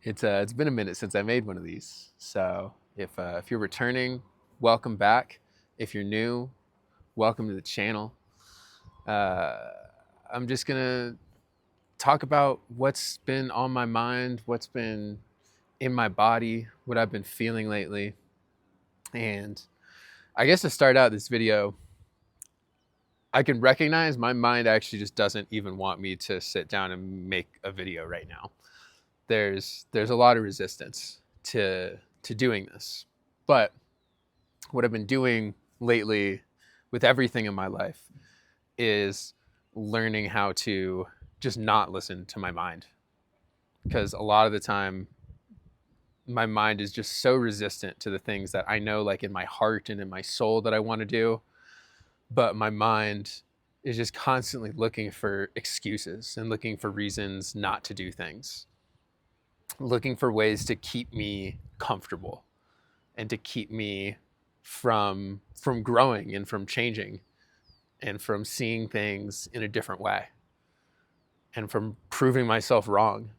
It's been a minute since I made one of these. So if you're returning, welcome back. If you're new, welcome to the channel. Uh, I'm just gonna talk about what's been on my mind, what's been in my body, what I've been feeling lately. And I guess to start out this video, I can recognize my mind actually just doesn't even want me to sit down and make a video right now. There's a lot of resistance to doing this. But what I've been doing lately with everything in my life is learning how to just not listen to my mind. Because a lot of the time, my mind is just so resistant to the things that I know, like in my heart and in my soul, that I want to do. But my mind is just constantly looking for excuses and looking for reasons not to do things, looking for ways to keep me comfortable and to keep me from growing and from changing and from seeing things in a different way and from proving myself wrong,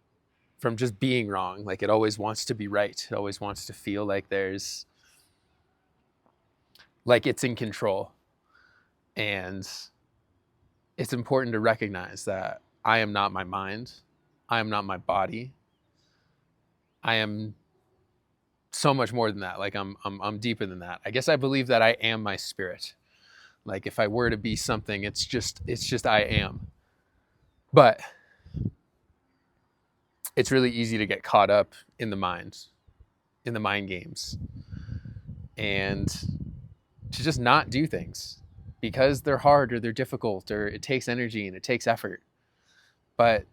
from just being wrong. Like it always wants to be right. It always wants to feel like there's like it's in control. And it's important to recognize that I am not my mind. I am not my body. I am so much more than that. Like I'm deeper than that. I guess I believe that I am my spirit. Like if I were to be something, it's just I am. But it's really easy to get caught up in the mind games, and to just not do things because they're hard or they're difficult or it takes energy and it takes effort. But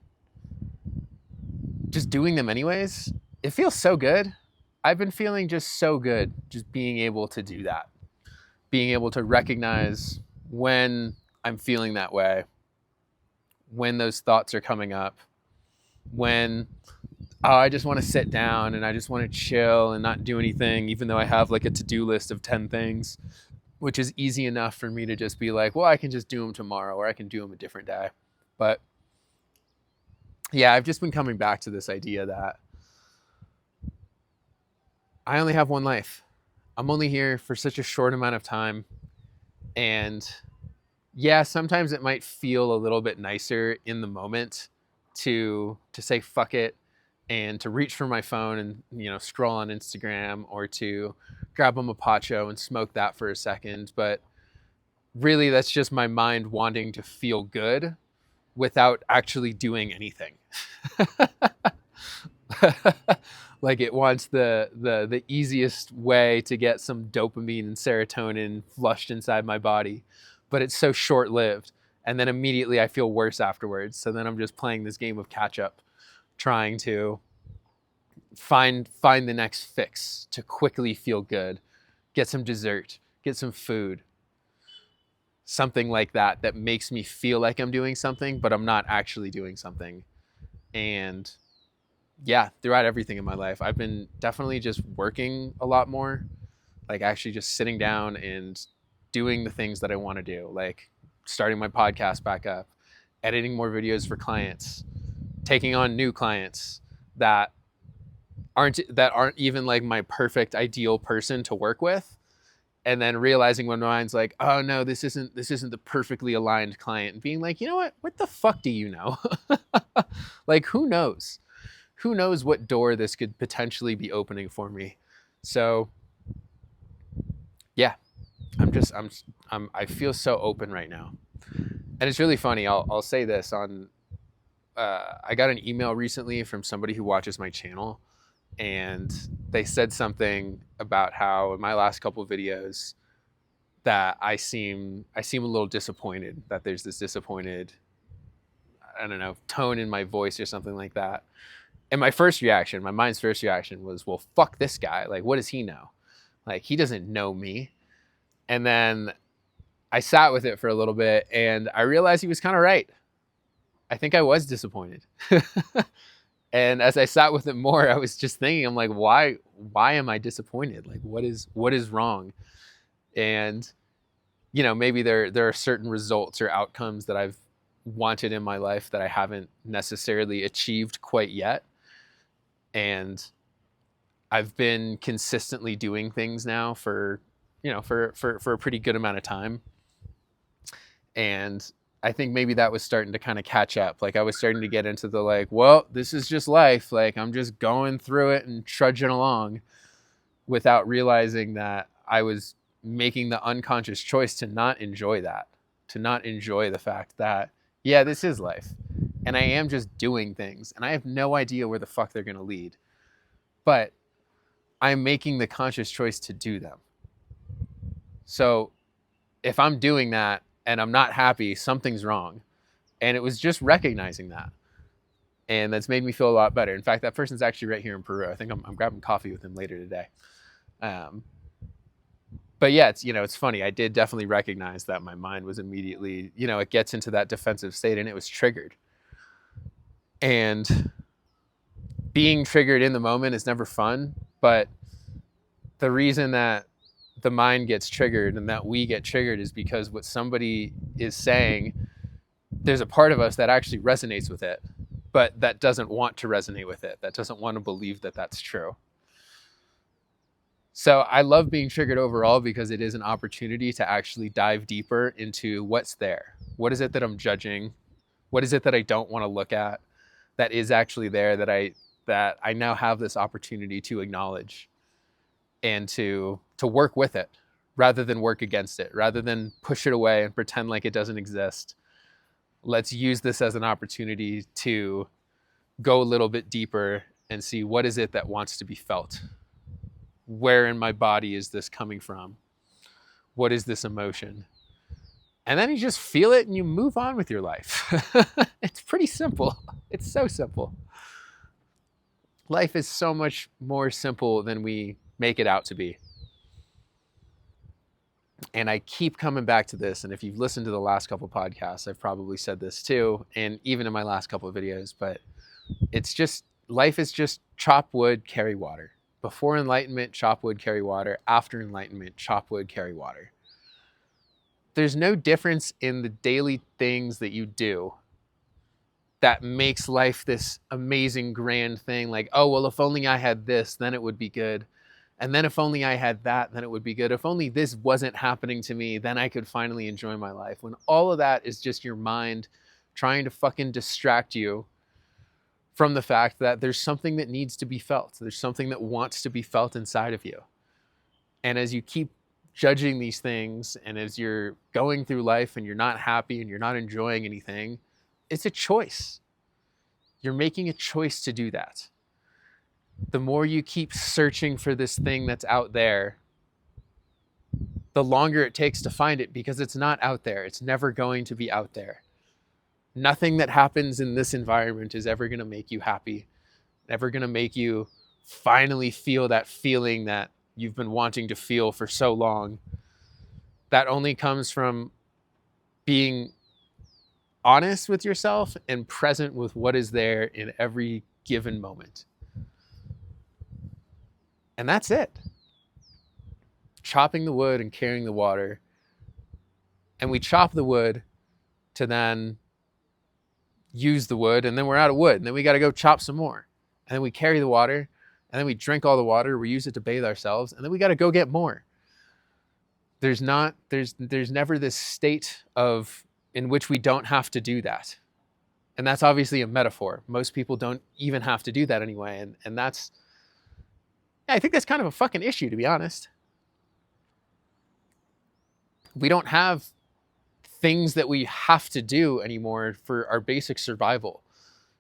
just doing them anyways, it feels so good. I've been feeling just so good just being able to do that. Being able to recognize when I'm feeling that way, when those thoughts are coming up, when I just want to sit down and I just want to chill and not do anything, even though I have like a to-do list of 10 things, which is easy enough for me to just be like, well, I can just do them tomorrow or I can do them a different day. But yeah, I've just been coming back to this idea that I only have one life. I'm only here for such a short amount of time. And yeah, sometimes it might feel a little bit nicer in the moment to say fuck it and to reach for my phone and scroll on Instagram, or to grab a mapacho and smoke that for a second. But really, that's just my mind wanting to feel good without actually doing anything. Like it wants the easiest way to get some dopamine and serotonin flushed inside my body, but it's so short lived, and then immediately I feel worse afterwards. So then I'm just playing this game of catch up, trying to find the next fix to quickly feel good, get some dessert, get some food, something like that that makes me feel like I'm doing something, but I'm not actually doing something. And yeah, throughout everything in my life, I've been definitely just working a lot more, like actually just sitting down and doing the things that I want to do, like starting my podcast back up, editing more videos for clients, taking on new clients that aren't even like my perfect ideal person to work with, and then realizing when my mind's like, oh no, this isn't the perfectly aligned client, and being like, you know what the fuck do you know? Like who knows what door this could potentially be opening for me. So yeah, I feel so open right now. And it's really funny. I'll say this on I got an email recently from somebody who watches my channel, and they said something about how in my last couple of videos that I seem a little disappointed, that there's this disappointed, I don't know, tone in my voice or something like that. And my mind's first reaction was, well, fuck this guy. Like, what does he know? Like, he doesn't know me. And then I sat with it for a little bit and I realized he was kind of right. I think I was disappointed. And as I sat with it more, I was just thinking, I'm like, why am I disappointed? Like, what is wrong? And, maybe there are certain results or outcomes that I've wanted in my life that I haven't necessarily achieved quite yet. And I've been consistently doing things now for, for a pretty good amount of time. And I think maybe that was starting to kind of catch up. Like I was starting to get into the like, well, this is just life. Like I'm just going through it and trudging along without realizing that I was making the unconscious choice to not enjoy that, to not enjoy the fact that, yeah, this is life. And I am just doing things and I have no idea where the fuck they're going to lead. But I'm making the conscious choice to do them. So if I'm doing that and I'm not happy, something's wrong. And it was just recognizing that. And that's made me feel a lot better. In fact, that person's actually right here in Peru. I think I'm grabbing coffee with him later today. But yeah, it's funny. I did definitely recognize that my mind was immediately, it gets into that defensive state and it was triggered. And being triggered in the moment is never fun. But the reason that the mind gets triggered and that we get triggered is because what somebody is saying, there's a part of us that actually resonates with it, but that doesn't want to resonate with it. That doesn't want to believe that that's true. So I love being triggered overall because it is an opportunity to actually dive deeper into what's there. What is it that I'm judging? What is it that I don't want to look at that is actually there that I now have this opportunity to acknowledge and to work with it rather than work against it, rather than push it away and pretend like it doesn't exist. Let's use this as an opportunity to go a little bit deeper and see what is it that wants to be felt. Where in my body is this coming from? What is this emotion? And then you just feel it and you move on with your life. It's pretty simple. It's so simple. Life is so much more simple than we make it out to be. And I keep coming back to this. And if you've listened to the last couple podcasts, I've probably said this too, and even in my last couple of videos, but it's just, life is just chop wood, carry water. Before enlightenment, chop wood, carry water. After enlightenment, chop wood, carry water. There's no difference in the daily things that you do that makes life this amazing, grand thing. Like, oh, well, if only I had this, then it would be good. And then if only I had that, then it would be good. If only this wasn't happening to me, then I could finally enjoy my life. When all of that is just your mind trying to fucking distract you from the fact that there's something that needs to be felt. There's something that wants to be felt inside of you. And as you keep judging these things, and as you're going through life and you're not happy and you're not enjoying anything, it's a choice. You're making a choice to do that. The more you keep searching for this thing that's out there, the longer it takes to find it, because it's not out there. It's never going to be out there. Nothing that happens in this environment is ever going to make you happy, never going to make you finally feel that feeling that you've been wanting to feel for so long. That only comes from being honest with yourself and present with what is there in every given moment. And that's it. Chopping the wood and carrying the water. And we chop the wood to then use the wood, and then we're out of wood, and then we got to go chop some more. And then we carry the water, and then we drink all the water, we use it to bathe ourselves, and then we got to go get more. There's never this state in which we don't have to do that. And that's obviously a metaphor. Most people don't even have to do that anyway. And that's, I think that's kind of a fucking issue, to be honest. We don't have things that we have to do anymore for our basic survival.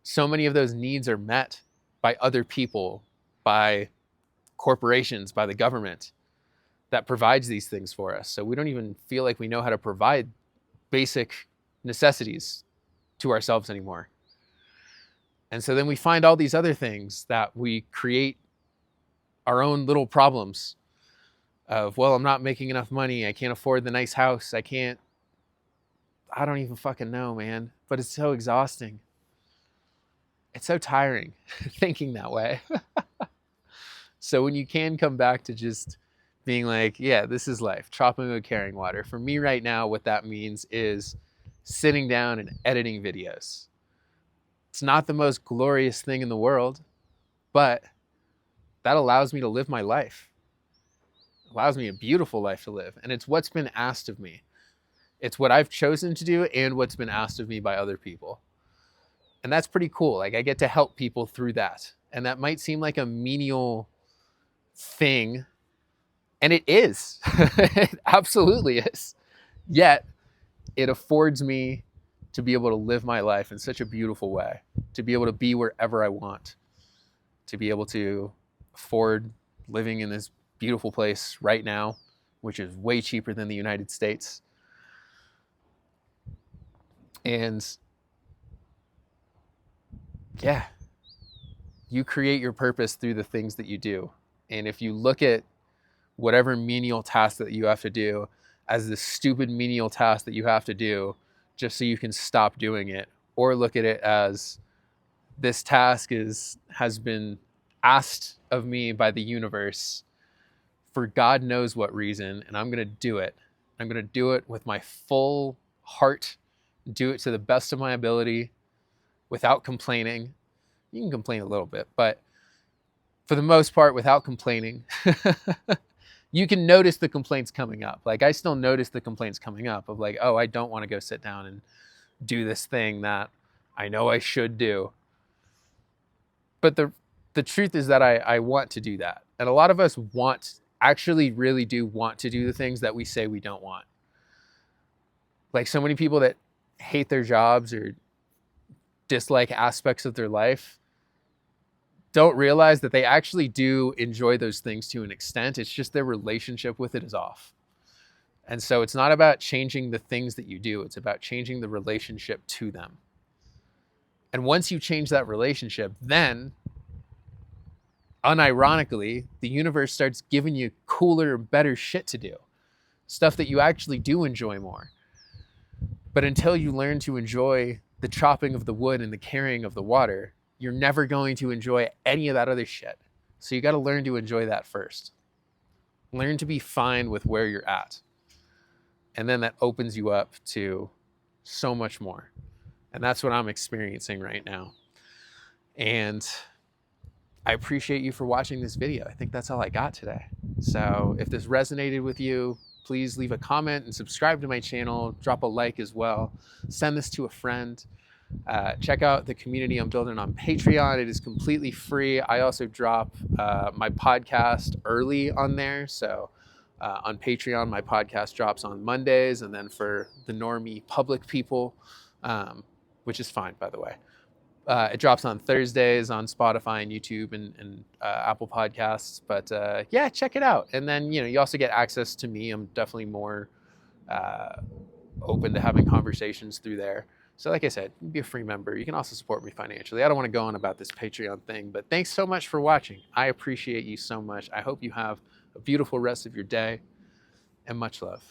So many of those needs are met by other people, by corporations, by the government that provides these things for us. So we don't even feel like we know how to provide basic necessities to ourselves anymore. And so then we find all these other things that we create our own little problems of, well, I'm not making enough money. I can't afford the nice house. I don't even fucking know, man. But it's so exhausting. It's so tiring thinking that way. So when you can come back to just being like, yeah, this is life, chopping wood, carrying water. For me right now, what that means is sitting down and editing videos. It's not the most glorious thing in the world, but that allows me to live my life. It allows me a beautiful life to live. And it's what's been asked of me. It's what I've chosen to do and what's been asked of me by other people. And that's pretty cool. Like I get to help people through that. And that might seem like a menial thing. And it is. It absolutely is. Yet it affords me to be able to live my life in such a beautiful way, to be able to be wherever I want, to be able to afford living in this beautiful place right now, which is way cheaper than the United States. And yeah, you create your purpose through the things that you do. And if you look at whatever menial task that you have to do as this stupid menial task that you have to do just so you can stop doing it, or look at it as this task has been asked of me by the universe for God knows what reason, and I'm going to do it. I'm going to do it with my full heart, do it to the best of my ability without complaining. You can complain a little bit, but for the most part, without complaining. You can notice the complaints coming up. Like I still notice the complaints coming up of like, oh, I don't want to go sit down and do this thing that I know I should do. But the truth is that I want to do that. And a lot of us actually really do want to do the things that we say we don't want. Like so many people that hate their jobs or dislike aspects of their life don't realize that they actually do enjoy those things to an extent. It's just their relationship with it is off. And so it's not about changing the things that you do. It's about changing the relationship to them. And once you change that relationship, then unironically, the universe starts giving you cooler, better shit to do. Stuff that you actually do enjoy more. But until you learn to enjoy the chopping of the wood and the carrying of the water, you're never going to enjoy any of that other shit. So you got to learn to enjoy that first. Learn to be fine with where you're at. And then that opens you up to so much more. And that's what I'm experiencing right now. And I appreciate you for watching this video. I think that's all I got today. So if this resonated with you, please leave a comment and subscribe to my channel. Drop a like as well. Send this to a friend. Check out the community I'm building on Patreon. It is completely free. I also drop my podcast early on there. So on Patreon, my podcast drops on Mondays. And then for the normie public people, which is fine, by the way, it drops on Thursdays on Spotify and YouTube and Apple Podcasts. But yeah, check it out. And then, you also get access to me. I'm definitely more open to having conversations through there. So like I said, you can be a free member. You can also support me financially. I don't want to go on about this Patreon thing, but thanks so much for watching. I appreciate you so much. I hope you have a beautiful rest of your day, and much love.